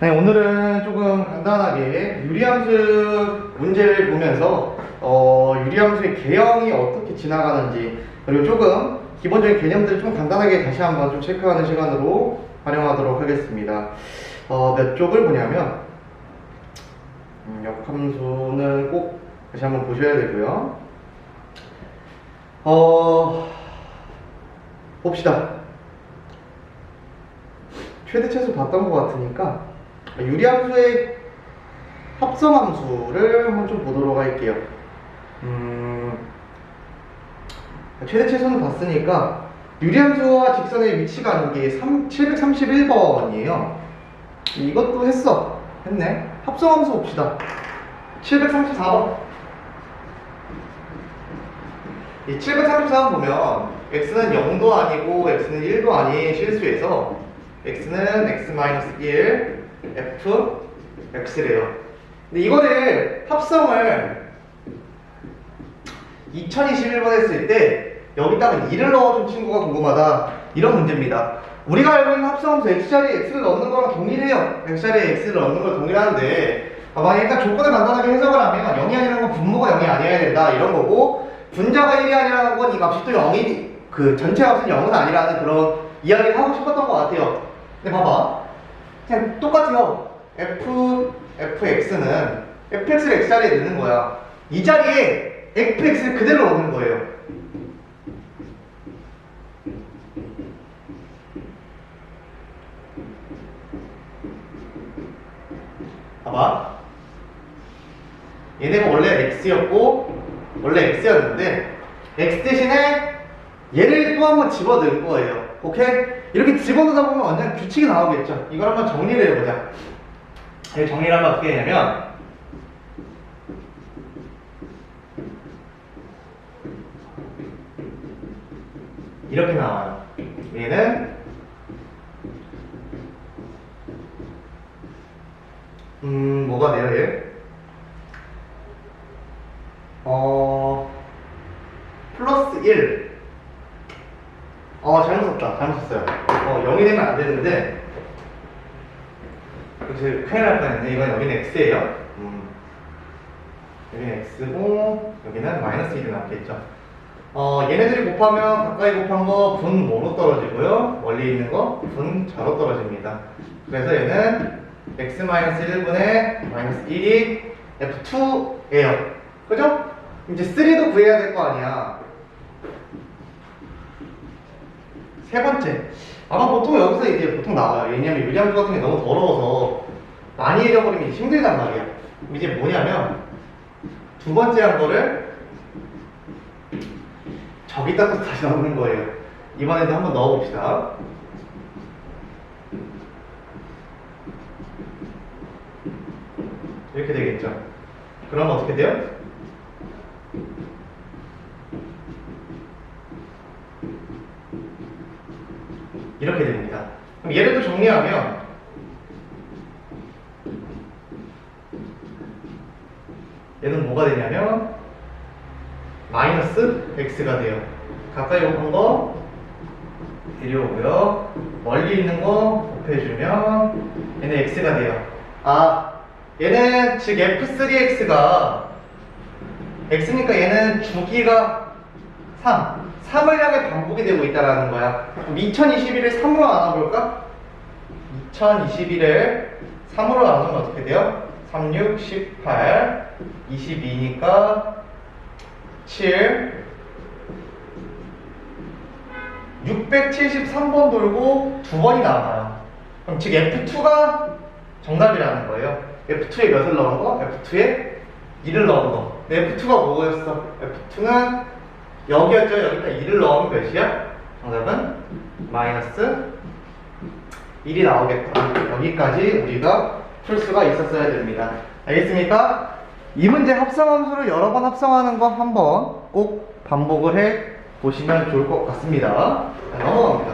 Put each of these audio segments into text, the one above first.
네, 오늘은 조금 간단하게 유리함수 문제를 보면서 유리함수의 개형이 어떻게 지나가는지, 그리고 조금 기본적인 개념들을 좀 간단하게 다시 한번 좀 체크하는 시간으로 활용하도록 하겠습니다. 몇 쪽을 보냐면 역함수는 꼭 다시 한번 보셔야 되고요. 봅시다. 최대 최소 봤던 것 같으니까 유리함수의 합성함수를 한번 좀 보도록 할게요. 최대 최소는 봤으니까 유리함수와 직선의 위치가 아닌 게 731번이에요. 이것도 했네. 합성함수 봅시다. 734번. 이 734번 보면 x는 0도 아니고 x는 1도 아닌 실수에서 x는 x-1 f x래요. 근데 이거를 합성을 2021번 했을 때 여기다가 2를 넣어준 친구가 궁금하다, 이런 문제입니다. 우리가 알고 있는 합성함수 x자리에 x를 넣는 거랑 동일해요. x자리에 x를 넣는 걸 동일한데, 만약 일단 조건을 간단하게 해석을 하면 0이 아니라는 건 분모가 0이 아니어야 된다, 이런 거고, 분자가 1이 아니라는 건 이 값이 또 0이, 그 전체 값은 0은 아니라는 그런 이야기를 하고 싶었던 것 같아요. 근데 봐봐, 그냥 똑같아요. fx는 fx를 x자리에 넣는 거야. 이 자리에 fx를 그대로 넣는 거예요. 봐봐, 얘네가 원래 x였고 원래 x였는데 x 대신에 얘를 또 한번 집어넣을 거예요. 오케이? 이렇게 집어넣다 보면 완전 규칙이 나오겠죠. 이걸 한번 정리를 해보자. 정리를 하면 어떻게 되냐면, 이렇게 나와요. 얘는 뭐가 돼요, 얘? 플러스 1. 잘못 썼어요. 0이 되면 안 되는데, 그래서 큰일 날 뻔했네. 이건 여기는 x예요. 여기는 x고, 여기는 마이너스 1이 나왔겠죠. 얘네들이 곱하면 가까이 곱한 거 분 뭐로 떨어지고요, 멀리 있는 거 분 좌로 떨어집니다. 그래서 얘는 x-1분의 마이너스 1이 f2예요. 그죠? 이제 3도 구해야 될 거 아니야. 세 번째, 아마 보통 여기서 이제 보통 나와요. 왜냐면 유리함수 같은 게 너무 더러워서 많이 잃어버리면 힘들단 말이야. 이제 뭐냐면, 두 번째 한 거를 저기다 또 다시 넣는 거예요. 이번에도 한번 넣어봅시다. 이렇게 되겠죠. 그럼 어떻게 돼요? 이렇게 됩니다. 그럼 얘를 또 정리하면, 얘는 뭐가 되냐면 마이너스 x가 돼요. 가까이 곱한 거 데려오고요, 멀리 있는 거 곱해주면 얘는 x가 돼요. 얘는 즉 f3x가 x니까 얘는 주기가 3을 향해 반복이 되고 있다는 거야. 그럼 2021을 3으로 나눠볼까? 2021을 3으로 나누면 어떻게 돼요? 3, 6, 18, 22니까 7, 673번 돌고 2번이 남아요. 그럼 즉 F2가 정답이라는 거예요. F2에 몇을 넣은 거? F2에 2를 넣은 거. 근데 F2가 뭐였어? F2는 여기였죠. 여기다 2를 넣으면 몇이야? 정답은 마이너스 1이 나오겠구나. 여기까지 우리가 풀 수가 있었어야 됩니다. 알겠습니까? 이 문제 합성함수를 여러 번 합성하는 거 한번 꼭 반복을 해 보시면 좋을 것 같습니다. 자, 넘어갑니다.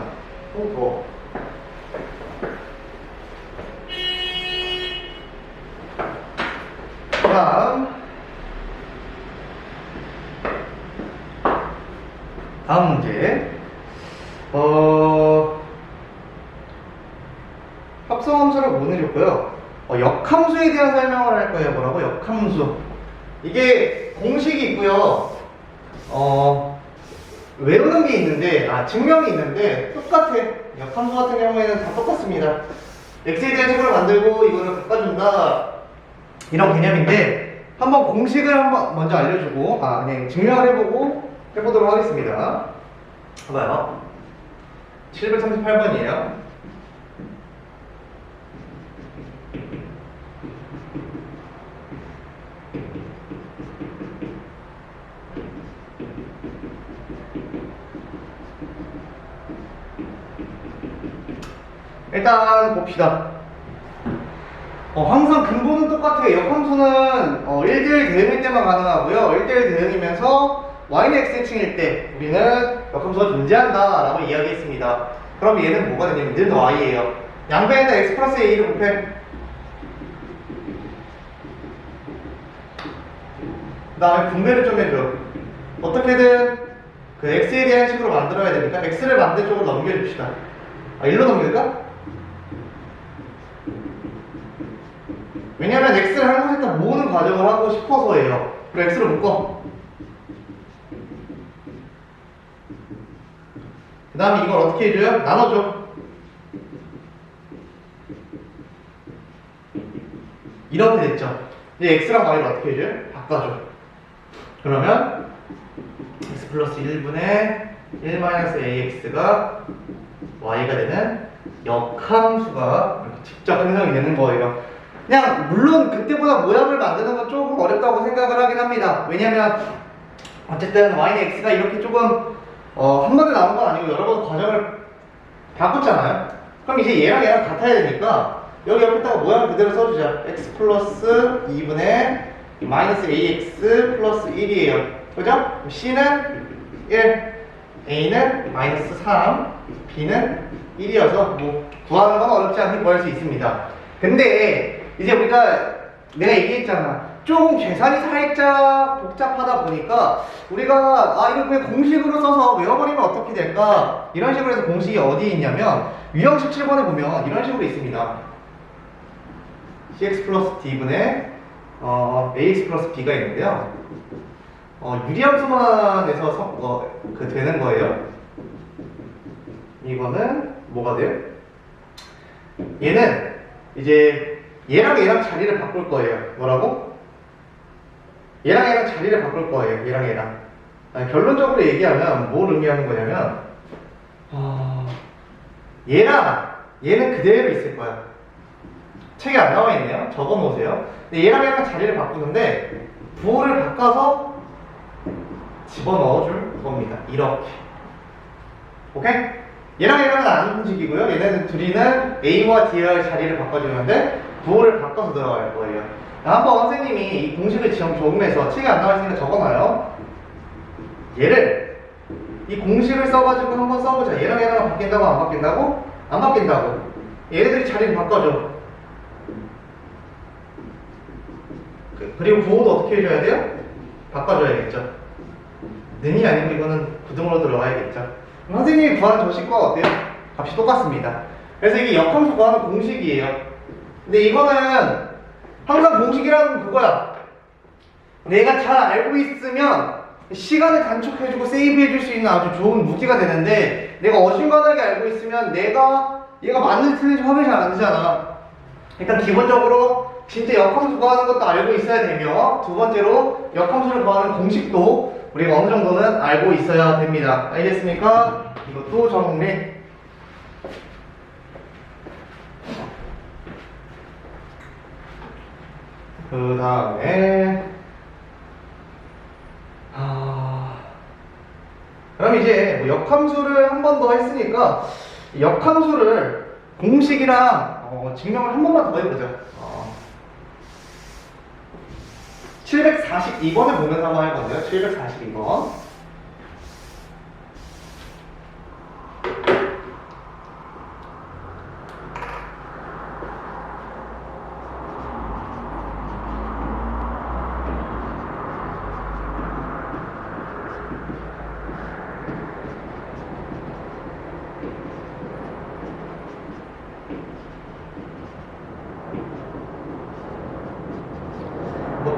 다음 문제. 합성함수를 보내줬고요. 역함수에 대한 설명을 할 거예요. 뭐라고? 역함수. 이게 공식이 있고요. 외우는 게 있는데, 증명이 있는데 똑같아. 역함수 같은 경우에는 다 똑같습니다. x에 대한 식으로 만들고 이거를 바꿔준다, 이런 개념인데, 한번 공식을 한번 먼저 알려주고 그냥 증명을 해보고 해보도록 하겠습니다. 봐봐요. 738번이에요. 일단 봅시다. 항상 근본은 똑같아요. 역함수는 1대1 대응일 때만 가능하고요. 1대1 대응이면서 y는 x층일 때 우리는 역함수가 존재한다 라고 이야기했습니다. 그럼 얘는 뭐가 되냐면 는 y예요. 양변에다 x 플러스 a를 곱해. 그 다음에 분배를 좀 해줘. 어떻게든 그 x에 대한 식으로 만들어야 되니까 x를 반대쪽으로 넘겨줍시다. 1로 넘길까? 왜냐면 x를 한 곳에다 모으는 과정을 하고 싶어서예요. 그리고 x를 묶어. 그 다음에 이걸 어떻게 해줘요? 나눠줘. 이렇게 됐죠. 이제 x랑 y를 어떻게 해줘요? 바꿔줘. 그러면 x 플러스 1분의 1 마이너스 ax가 y가 되는 역함수가 이렇게 직접 형성이 되는 거예요. 그냥 물론 그때보다 모양을 만드는 건 조금 어렵다고 생각을 하긴 합니다. 왜냐면 어쨌든 y는 x가 이렇게 조금 한 번에 나온 건 아니고 여러 번 과정을 바꿨잖아요. 그럼 이제 얘랑 얘랑 같아야 되니까 여기 옆에다가 모양을 그대로 써주자. x 플러스 2분의 마이너스 ax 플러스 1이에요. 그죠? c는 1, a는 마이너스 3, b는 1이어서 뭐 구하는 건 어렵지 않게 구할 수 있습니다. 근데 이제 우리가 내가 얘기했잖아. 좀 계산이 살짝 복잡하다 보니까 우리가 이거 그냥 공식으로 써서 외워버리면 어떻게 될까? 이런 식으로 해서 공식이 어디에 있냐면 유형 17번에 보면 이런 식으로 있습니다. cx 플러스 d분의 ax 플러스 b가 있는데요. 유리함수만 해서 되는 거예요. 이거는 뭐가 돼요? 얘는 이제 얘랑 얘랑 자리를 바꿀 거예요. 뭐라고? 얘랑 얘랑 자리를 바꿀 거예요. 얘랑 얘랑. 결론적으로 얘기하면 뭘 의미하는 거냐면 얘랑 얘는 그대로 있을 거야. 책에 안 나와 있네요. 적어 놓으세요. 근데 얘랑 얘랑 자리를 바꾸는데 부호를 바꿔서 집어넣어줄 겁니다. 이렇게. 오케이? 얘랑 얘랑은 안 움직이고요. 얘네들 둘이는 A와 D의 자리를 바꿔주는데 부호를 바꿔서 들어갈 거예요. 한번 선생님이 이 공식을 적으면서 책에 안 나와 있으니까 적어놔요. 얘를 이 공식을 써가지고 한번 써보자. 얘랑 얘랑 바뀐다고 안 바뀐다고? 안 바뀐다고. 얘네들이 자리를 바꿔줘. 그리고 부호도 어떻게 해줘야 돼요? 바꿔줘야겠죠. 는이 아니고 이거는 구등으로 들어가야겠죠. 선생님이 구하는 저식과 어때요? 값이 똑같습니다. 그래서 이게 역함수 구하는 공식이에요. 근데 이거는 항상 공식이라는 그거야. 내가 잘 알고 있으면 시간을 단축해주고 세이브해줄 수 있는 아주 좋은 무기가 되는데 내가 어중간하게 알고 있으면 얘가 맞는지 틀린지 확인이 잘 안 되잖아. 일단 기본적으로 진짜 역함수 구하는 것도 알고 있어야 되며 두 번째로 역함수를 구하는 공식도 우리가 어느 정도는 알고 있어야 됩니다. 알겠습니까? 이것도 정리. 그 다음에 그럼 이제 뭐 역함수를 한 번 더 했으니까 역함수를 공식이랑 증명을 한 번만 더 해보자. 742번을 보면서 한번 할 건데요. 742번.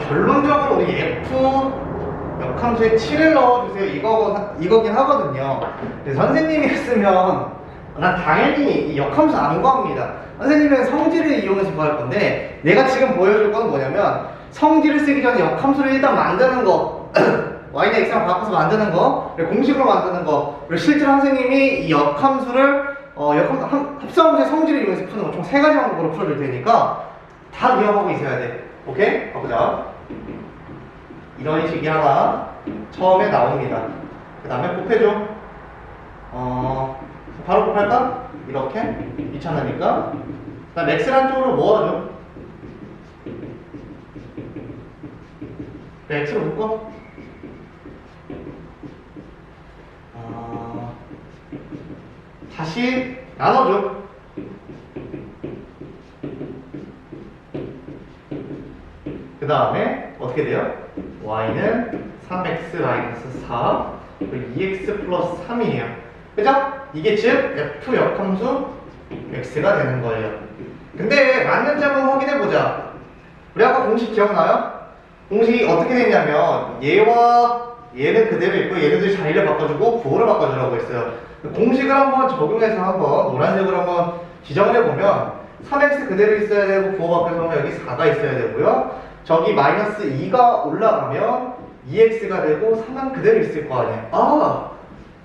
결론적으로 우리 F 역함수에 7을 넣어주세요. 이거긴 하거든요. 근데 선생님이 했으면 난 당연히 이 역함수 안 구합니다. 선생님은 성질을 이용해서 구할 건데 내가 지금 보여줄 건 뭐냐면 성질을 쓰기 전에 역함수를 일단 만드는 거 y나 x랑 바꿔서 만드는 거 그리고 공식으로 만드는 거 그리고 실제로 선생님이 이 역함수를 합성함수의 성질을 이용해서 푸는 거 총 3가지 방법으로 풀어줄 테니까 다 기억하고 있어야 돼. 오케이? 가보자. 이런 식이 하나 처음에 나옵니다. 그 다음에 곱해줘. 바로 곱할까? 이렇게 귀찮으니까. 그 다음 x란 쪽으로 모아줘. x로 묶어. 다시 나눠줘. 그 다음에 어떻게 돼요? y는 3x-4 그리고 2x 플러스 3이에요. 그죠? 이게 즉 f 역함수 x가 되는 거예요. 근데 맞는지 한번 확인해보자. 우리 아까 공식 기억나요? 공식이 어떻게 됐냐면 얘와 얘는 그대로 있고 얘네들 자리를 바꿔주고 부호를 바꿔주라고 했어요. 공식을 한번 적용해서 한번 노란색으로 한번 지정을 해보면 3x 그대로 있어야 되고 부호 바꿔주면 여기 4가 있어야 되고요. 저기 마이너스 2가 올라가면 2x가 되고 3은 그대로 있을 거 아니에요. 아,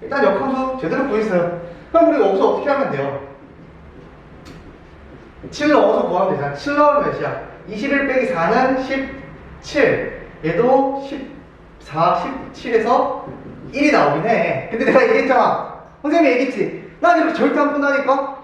일단 역함수 제대로 구했어요. 그럼 우리 여기서 어떻게 하면 돼요? 7 넣어서 구하면 되잖아. 7 넣으면 몇이야? 21 빼기 4는 17. 얘도 14, 17에서 1이 나오긴 해. 근데 내가 얘기했잖아. 선생님이 얘기했지. 난 이렇게 절대 안 푼다니까?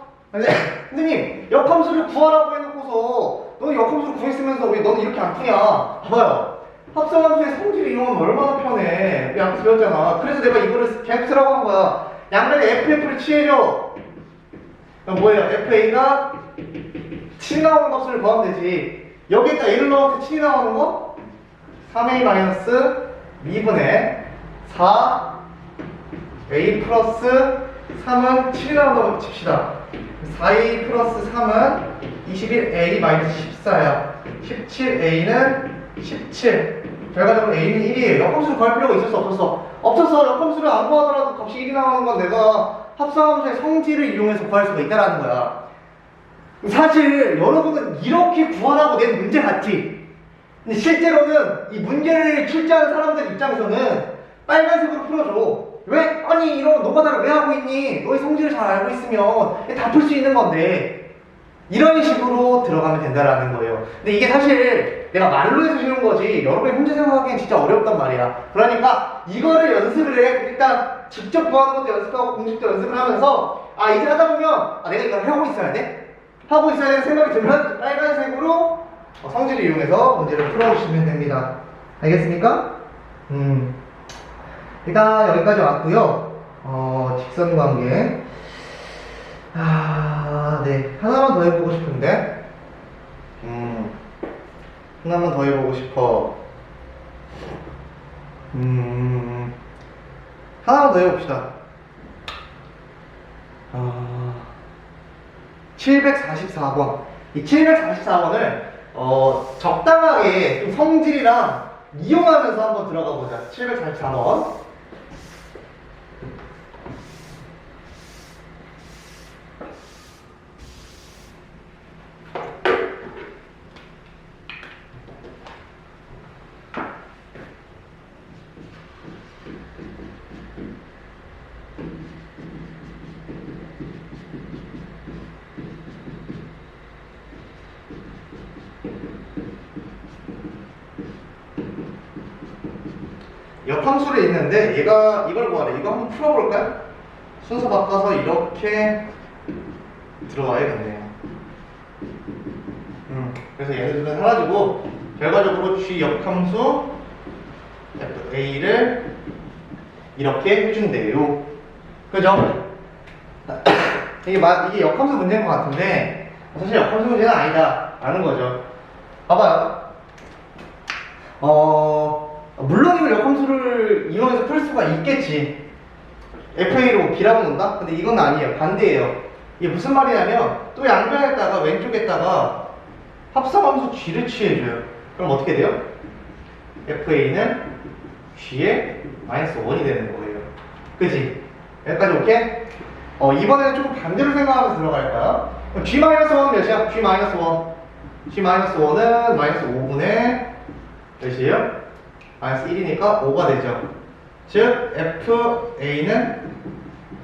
선생님, 역함수를 구하라고 해놓고서 너는 역함수를 구했으면서 왜 너는 이렇게 안 푸냐? 봐봐요. 합성함수의 성질을 이용하면 얼마나 편해. 우리 아까 배웠잖아. 그래서 내가 이거를 그냥 쓰라고 한 거야. 양면에 FF를 취해줘. 그럼 뭐예요? FA가 7 나오는 값을 구하면 되지. 여기에다 A를 넣을 때 7이 나오는 거? 3A 마이너스 2분의 4A 플러스 3은 7이 나온다고 칩시다. 4A 플러스 3은 21A 마이너스 14야. 17A는 17. 결과적으로 A는 1이에요. 역함수를 구할 필요가 있었어, 없었어? 없었어. 역함수를 안 구하더라도 값이 1이 나오는 건 내가 합성함수의 성질을 이용해서 구할 수가 있다는 거야. 사실 여러분은 이렇게 구하라고 낸 문제 같지? 근데 실제로는 이 문제를 출제하는 사람들 입장에서는 빨간색으로 풀어줘. 왜? 아니 이런 노가다를 왜 하고 있니? 너의 성질을 잘 알고 있으면 다 풀 수 있는 건데 이런 식으로 들어가면 된다라는 거예요. 근데 이게 사실 내가 말로 해서 쉬운 거지 여러분이 혼자 생각하기엔 진짜 어렵단 말이야. 그러니까 이거를 연습을 해. 일단 직접 구하는 것도 연습하고 공식도 연습을 하면서 이제 하다 보면 내가 이걸 하고 있어야 돼? 하고 있어야 되는 생각이 들면 빨간색으로 성질을 이용해서 문제를 풀어주시면 됩니다. 알겠습니까? 일단 여기까지 왔고요. 직선관계. 네. 하나만 더 해보고 싶은데. 하나만 더 해보고 싶어. 하나만 더 해봅시다. 744번. 이 744번을 적당하게 좀 성질이랑 이용하면서 한번 들어가 보자. 744번. 역함수를 있는데 얘가 이걸 구하래. 이거 한번 풀어볼까요? 순서 바꿔서 이렇게 들어와야겠네요. 그래서 얘네들은 사라지고 결과적으로 G 역함수 A를 이렇게 해준대요. 그죠? 이게 역함수 문제인 것 같은데 사실 역함수 문제는 아니다 라는 거죠. 봐봐요. 물론 이걸 역함수를 이용해서 풀 수가 있겠지. FA로 B라고 놓는다? 근데 이건 아니에요. 반대예요. 이게 무슨 말이냐면 또 양변에다가 왼쪽에다가 합성함수 G를 취해줘요. 그럼 어떻게 돼요? FA는 G의 마이너스 1이 되는 거예요. 그지? 여기까지 오케이? 이번에는 조금 반대로 생각하면서 들어갈까요? 그럼 G-1 몇이야? G-1. G-1은 마이너스 5분의 몇이에요? 마이너스 1이니까 5가 되죠. 즉, FA는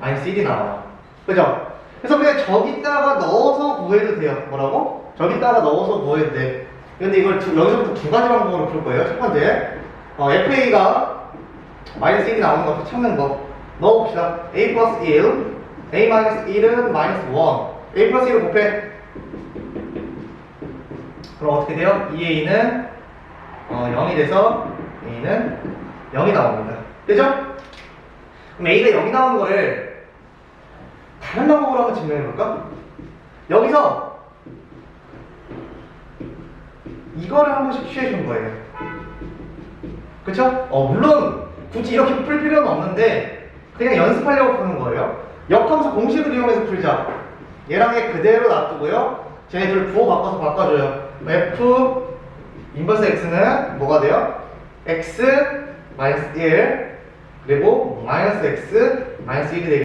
마이너스 1이 나와요. 그죠? 그래서 그냥 저기다가 넣어서 구해도 돼요. 뭐라고? 저기다가 넣어서 구해도 돼. 근데 이걸 여기서부터 두 가지 방법으로 풀 거예요. 첫 번째, FA가 마이너스 1이 나오는 것도 찾는 거. 넣어봅시다. A 플러스 1, A 마이너스 1은 마이너스 1. A 플러스 1을 곱해. 그럼 어떻게 돼요? 2A는 0이 돼서 A는 0이 나옵니다. 그죠? 그럼 A가 0이 나오는 거를 다른 방법으로 한번 증명해볼까? 여기서 이거를 한 번씩 취해준 거예요. 그쵸? 물론 굳이 이렇게 풀 필요는 없는데 그냥 연습하려고 푸는 거예요. 역함수 공식을 이용해서 풀자. 얘랑 얘 그대로 놔두고요. 쟤네 둘 부호 바꿔서 바꿔줘요. F 인버스 X는 뭐가 돼요? X 마이너스 1 그리고 마이너스 X 마이너스 1이 되겠죠.